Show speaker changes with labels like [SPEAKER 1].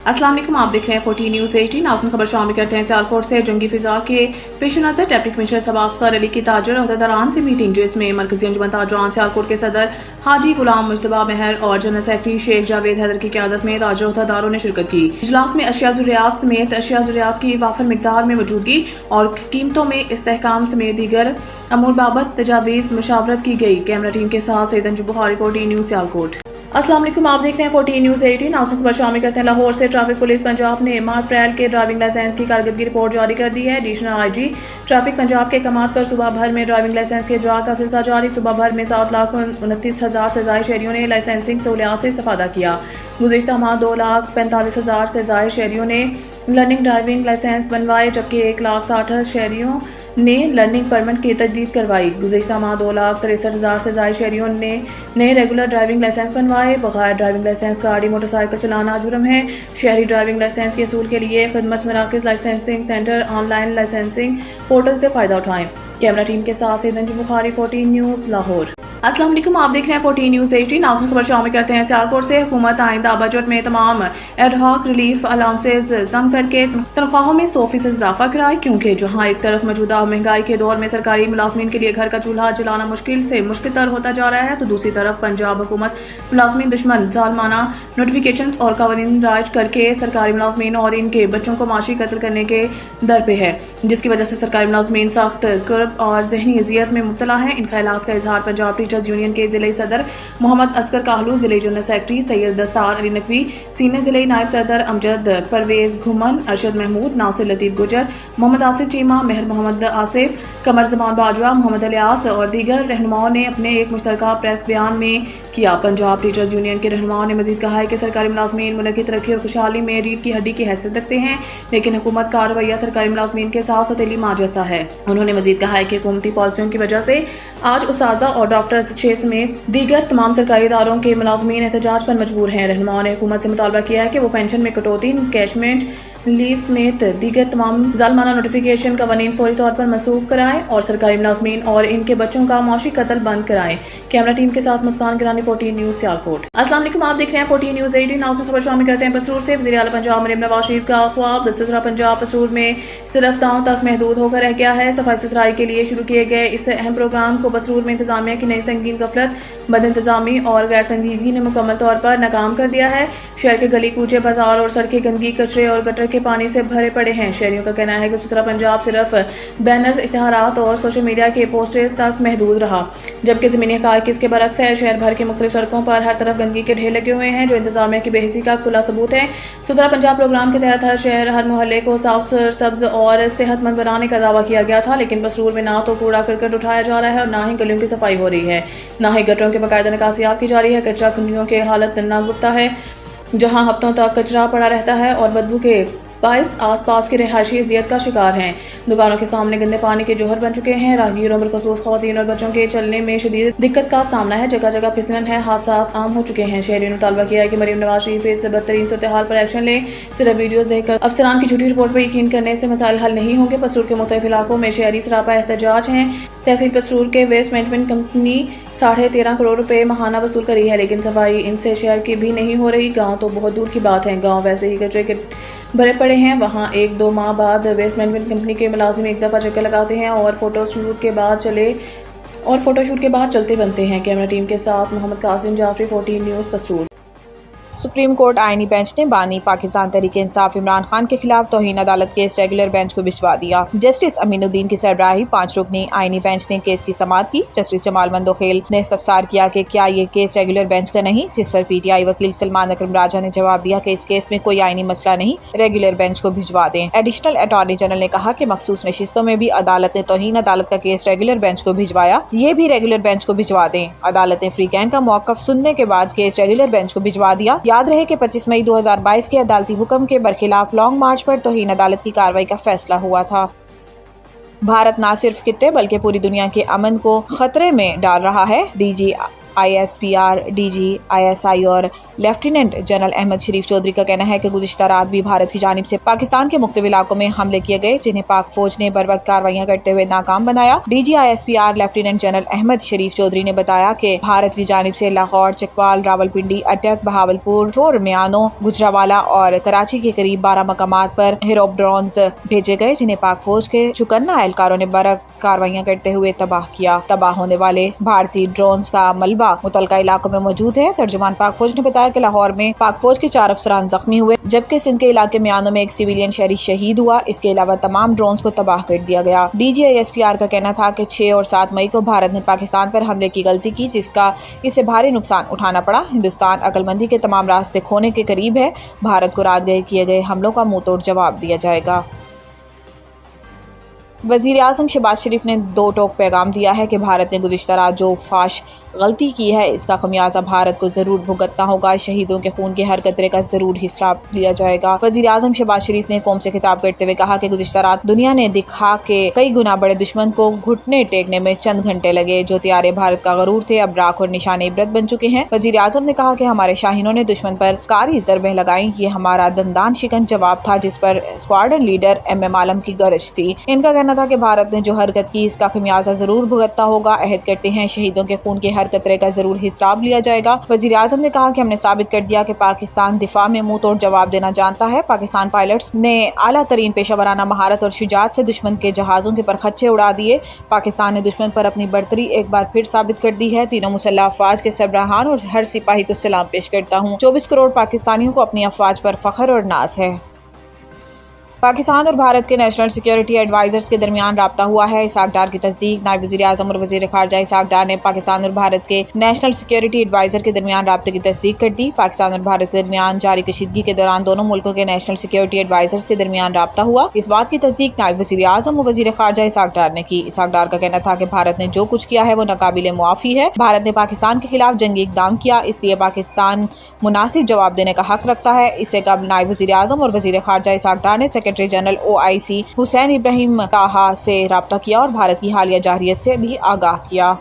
[SPEAKER 1] अस्सलाम वालेकुम, आप देख रहे हैं 14 न्यूज़ 18। नाज़रीन, खबर शामिल करते हैं सियालकोट से। जंगी फिजा के पेश नज़र डिप्टी कमिश्नर सबास्कर अली की ताजर अहदेदारान से मीटिंग, जिसमें मरकजी अंजुमन ताजरान सियालकोट के सदर हाजी गुलाम मुजतबा मेहर और जनरल सेक्रेटरी शेख जावेद हैदर की क़यादत में ताजर अहदेदारों ने शिरकत की। इजलास में अशिया ज़रूरियात समेत अशिया ज़रूरियात की वाफर मिकदार में मौजूदगी और कीमतों में इस्तेहकाम समेत दीगर अमूर बाबत तजावीज़ मुशावरत की गई। कैमरा टीम के साथ सैयद अंजू बुखारी, 14 न्यूज़ सियालकोट। अस्सलाम वालेकुम, आप देख रहे हैं 14 न्यूज़ 18। नाज़रीन, खबर शामिल करते हैं लाहौर से। ट्रैफिक पुलिस पंजाब ने मार्क अप्रैल के ड्राइविंग लाइसेंस की कारकर्दगी रिपोर्ट जारी कर दी है। एडिशनल आईजी ट्रैफिक पंजाब के कमात पर सुबह भर में ड्राइविंग लाइसेंस के इजरा का सिलसिला जारी। सुबह भर में 7,29,000 से ज़ायद शहरियों ने लाइसेंसिंग सहूलियात से इस्तेफादा किया। गुज़िश्ता माह 2,45,000 से ज़ायद शहरियों ने लर्निंग ड्राइविंग लाइसेंस बनवाए, जबकि 1,60,000 शहरियों ने लर्निंग परमिट की तजदीद करवाई। गुज़िश्ता माह 2,63,000 से ज़ायद शहरियों ने नए रेगुलर ड्राइविंग लाइसेंस बनवाए। बगैर ड्राइविंग लाइसेंस गाड़ी मोटरसाइकिल चलाना जुर्म है। शहरी ड्राइविंग लाइसेंस के असूल के लिए खिदमत मराकज़ licensing centre online licensing portal से फ़ायदा उठाएं। कैमरा टीम के साथ सैयद अंजू बुखारी, 14 न्यूज़ लाहौर। अस्सलाम वालेकुम, आप देख रहे हैं 14 न्यूज़ 18। नाज़रीन, खबर शामिल करते हैं सियालकोट से। हुकूमत आइंदा बजट में तमाम एडहॉक रिलीफ अलाउंसेस कम करके तनख्वाहों में 100% इजाफा कराए, क्योंकि जहां एक तरफ मौजूदा महंगाई के दौर में सरकारी मुलाजमीन के लिए घर का चूल्हा जलाना मुश्किल से मुश्किल तर होता जा रहा है, तो दूसरी तरफ पंजाब हुकूमत मुलाजमीन दुश्मन जालमाना नोटिफिकेशन और कवानीन राइज करके सरकारी मुलाजमीन और इनके बच्चों को माशी कत्ल करने के दर पे है, जिसकी वजह से सरकारी मुलाजमीन सख्त कर्ब और जहनी अजियत में मुब्तला है। इन ख्यालात का इजहार पंजाब टीचर्स यूनियन के जिले सदर मोहम्मद असगर काहलू, जिले general secretary Syed Dastar Ali Naqvi, senior जिले नायब सदर अमजद परवेज घुमन, अरशद महमूद, नासिर लतीफ़ गुजर, मोहम्मद आसिफ चीमा, मेहर मोहम्मद आसिफ, कमर जमान बाजवा, मोहम्मद अलियास और दीगर रहनुमाओं ने अपने एक मुश्तरका प्रेस बयान में किया। पंजाब टीचर्स यूनियन के रहनुमाओं ने मजीद कहा है कि सरकारी मुलाजमीन मुल्क की तरक्की और खुशहाली में रीढ़ की हड्डी की हैसियत रखते हैं, लेकिन हुकूमत का रवैया सरकारी मुलाजमीन के साथ सतीली माँ जैसा है। उन्होंने मजीद कहा है कि हुकूमती पॉलिसियों की वजह से आज उस्ताज़ा और डॉक्टर्स 6 समेत दीगर तमाम सरकारी इदारों के मुलाजमीन एहतजाज पर मजबूर हैं। रहनुमाओं ने हुकूमत से मुतालबा किया है कि वो पेंशन में कटौती, कैशमेंट लीव समेत दीगर तमाम जालमाना नोटिफिकेशन कवानीन फौरी तौर पर मनसूख कराएं और सरकारी मुलाजमीन और इनके बच्चों का माशी कत्ल बंद कराएं। कैमरा टीम के साथ मुस्कान गिरानी, 14 न्यूज़ सियालकोट। अस्सलाम वालेकुम, आप देख रहे हैं 14 न्यूज़ 18। नाज़रीन, खबर शामिल करते हैं पसरूर से। वज़ीर आला पंजाब मरीम नवाज शरीफ का ख्वाब सुथरा पंजाब पसरूर में सिर्फ दांव तक महदूद होकर रह गया है। सफाई सुथराई के लिए शुरू किए गए इस अहम प्रोग्राम को पसरूर में इंतजामिया की नई संगीन गफलत, बद इंतजामी और गैर संजीदगी ने मुकम्मल तौर पर नाकाम कर दिया है। शहर के गली कूचे, बाजार और सड़कें गंदगी, कचरे और गटर के पानी से भरे पड़े हैं। शहरियों का कहना है कि सुथरा पंजाब सिर्फ बैनर्स, इश्तिहारात और सोशल मीडिया के पोस्टर्स तक महदूद रहा, जबकि ज़मीनी हक़ाइक़ इसके बरक्स है। शहर भर की मुख्तलिफ सड़कों पर हर तरफ गंदगी के ढेर लगे हुए हैं, जो इंतजामिया की बेहिसी का खुला सबूत है। सुथरा पंजाब प्रोग्राम के तहत हर शहर, हर मोहल्ले को साफ सब्ज और सेहतमंद बनाने का दावा किया गया था, लेकिन पसरूर में ना तो कूड़ा करकट उठाया जा रहा है और ना ही गलियों की सफाई हो रही है, ना ही गटरों के बाकायदा निकासी की जा रही है। कचरा खुनियों की हालत नागुफ्ता है, जहां हफ्तों तक कचरा पड़ा रहता है और बदबू के बाइस आसपास के रिहायशी अजियत का शिकार हैं। दुकानों के सामने गंदे पानी के जोहर बन चुके हैं। राहगीरों, बिलखुसूस खवातीन और बच्चों के चलने में शदीद दिक्कत का सामना है। जगह जगह फिसलन है, हादसा आम हो चुके हैं। शहरियों ने मुतालबा किया है कि मरीम नवाज शरीफ इस बदतरीन सूरत-ए-हाल पर एक्शन लें। सिर्फ वीडियोज देखकर अफसरान की झूठी रिपोर्ट पर यकीन करने से मसाइल हल नहीं होंगे। पसरूर के मुख्तलिफ इलाकों में शहरी सरापा एहतजाज हैं। तहसील पसरूर के वेस्ट मैनेजमेंट कंपनी 13.5 करोड़ रुपए माहाना वसूल करी है, लेकिन सफाई इनसे शहर की भी नहीं हो रही। गाँव तो बहुत दूर की बात है, गाँव वैसे ही कचरे के भरे पड़े हैं। वहाँ 1-2 माह बाद वेस्ट मैनेजमेंट कंपनी के मुलाजिम एक दफ़ा चक्कर लगाते हैं और फोटोशूट के बाद चलते बनते हैं। कैमरा टीम के साथ Mohammad Qasim Jafri, 14 news Pasrur.
[SPEAKER 2] Supreme Court आईनी बेंच ने बानी पाकिस्तान तहरीके इंसाफ इमरान खान के खिलाफ तौहीन अदालत केस रेगुलर बेंच को भिजवा दिया। जस्टिस अमीनुद्दीन की सरबराही 5 रुकनी आईनी बेंच ने केस की समाअत की। जस्टिस जमाल मंदोखेल ने इस्तफसार किया कि क्या ये केस रेगुलर बेंच का नहीं, जिस पर पीटीआई वकील सलमान अकरम राजा ने जवाब दिया कि इस केस में कोई आईनी मसला नहीं, रेगुलर बेंच को भिजवा दें। एडिशनल अटॉर्नी जनरल ने कहा कि मखसूस नशिस्तों में भी अदालत ने तौहीन अदालत का केस रेगुलर बेंच को भिजवाया, ये भी रेगुलर बेंच को भिजवा दें। अदालत ने फ्रीकैन का मौक़िफ़ सुनने के बाद केस रेगुलर बेंच को भिजवा दिया। याद रहे कि 25 मई 2022 के अदालती हुक्म के बरखिलाफ लॉन्ग मार्च पर तौहीन अदालत की कार्रवाई का फैसला हुआ था। भारत न सिर्फ खित्ते बल्कि पूरी दुनिया के अमन को खतरे में डाल रहा है। DG ISPR, DG ISI और लेफ्टिनेंट जनरल अहमद शरीफ चौधरी का कहना है कि गुज़िश्ता रात भी भारत की जानिब से पाकिस्तान के मुख्तलिफ इलाकों में हमले किए गए, जिन्हें पाक फौज ने बर वक्त कार्रवाइयां करते हुए नाकाम बनाया। DGISPR लेफ्टिनेंट जनरल अहमद शरीफ चौधरी ने बताया कि भारत की जानिब से लाहौर, चकवाल, रावलपिंडी, अटक, बहावलपुर, शोर, म्यानो, गुजरावाला और कराची के करीब 12 मकामात पर हेरोब ड्रोन्स भेजे गए, जिन्हें पाक फौज के चुकन्ना एहलकारों ने बर वक्त कार्रवाइयां करते हुए तबाह किया। तबाह होने वाले भारतीय ड्रोन्स का मलबा मुतलका इलाकों में मौजूद है। तर्जुमान पाक फौज ने बताया कि लाहौर में पाक फौज के 4 अफसरान जख्मी हुए, जबकि सिंध के इलाके म्यानो में एक सिविलियन शहरी शहीद हुआ। इसके अलावा तमाम ड्रोन्स को तबाह कर दिया गया। DGISPR का कहना था कि 6 और 7 मई को भारत ने पाकिस्तान पर हमले की गलती की, जिसका इसे भारी नुकसान उठाना पड़ा। हिंदुस्तान अक्लमंदी के तमाम रास्ते खोने के करीब है। भारत को रात गए किए गए हमलों का मुंह तोड़ जवाब दिया जाएगा। वज़ीर-ए-आज़म शहबाज शरीफ ने 2 टोक पैगाम दिया है कि भारत ने गुज़िश्ता रात जो फाश गलती की है, इसका खमियाजा भारत को ज़रूर भुगतना होगा। शहीदों के खून के हर कतरे का ज़रूर हिसाब लिया जाएगा। वज़ीर-ए-आज़म शहबाज शरीफ ने कौम से खिताब करते हुए कहा कि गुज़िश्ता रात दुनिया ने दिखा के कई गुना बड़े दुश्मन को घुटने टेकने में चंद घंटे लगे। जो त्यारे भारत का गरूर थे, अब राख और निशाने इबरत बन चुके हैं। वज़ीर-ए-आज़म ने कहा कि हमारे शाहीनों ने दुश्मन पर कारी ज़रबें लगाई। ये हमारा दंदान शिकन जवाब था, जिस पर स्क्वाड्रन लीडर MM आलम की गरज थी। इनका कहना था कि भारत ने जो हरकत की, इसका खमियाजा जरूर भुगतना होगा। अहद करते हैं शहीदों के खून के हर कतरे का जरूर हिसाब लिया जाएगा। वज़ीर-ए-आज़म ने कहा कि हमने साबित कर दिया कि पाकिस्तान दिफा में मुंह तोड़ जवाब देना जानता है। पाकिस्तान पायलट्स ने आला तरीन पेशा महारत और शुजात से दुश्मन के जहाज़ों के परखच्चे उड़ा दिए। पाकिस्तान ने दुश्मन पर अपनी बढ़तरी एक बार फिर साबित कर दी है। तीनों मुसल्लह अफवाज के सरबराहान और हर सिपाही को सलाम पेश करता हूँ। 24 करोड़ पाकिस्तानियों को अपनी अफवाज पर फख्र और नाज है। पाकिस्तान और भारत के नेशनल सिक्योरिटी एडवाइजर्स के दरमियान राब्ता हुआ है। इसहाक डार की तस्दीक। नायब वज़ीर-ए-आज़म और वज़ीर ख़ारजा इसहाक डार ने पाकिस्तान और भारत के नेशनल सिक्योरिटी एडवाइजर के दरमियान राब्ते की तस्दीक कर दी। पाकिस्तान और भारत के दरमियान जारी कशीदगी के दौरान दोनों मुल्कों के नेशनल सिक्योरिटी एडवाइजर्स के दरमियान राब्ता हुआ। इस बात की तस्दीक नायब वज़ीर-ए-आज़म और वज़ीर ख़ारजा इसहाक डार ने की। इसहाक डार का कहना था कि भारत ने जो कुछ किया है वो नाकाबिले मुआफ़ी है। भारत ने पाकिस्तान के खिलाफ जंगी इक़दाम किया, इसलिए पाकिस्तान मुनासिब जवाब देने का हक रखता है। इससे कबल नायब वज़ीर-ए-आज़म और वज़ीर ख़ारजा इसहाक डार ने secretary general OIC Hussain Ibrahim ताहा से राब्ता किया और भारत की हालिया जारहियत से भी आगाह किया।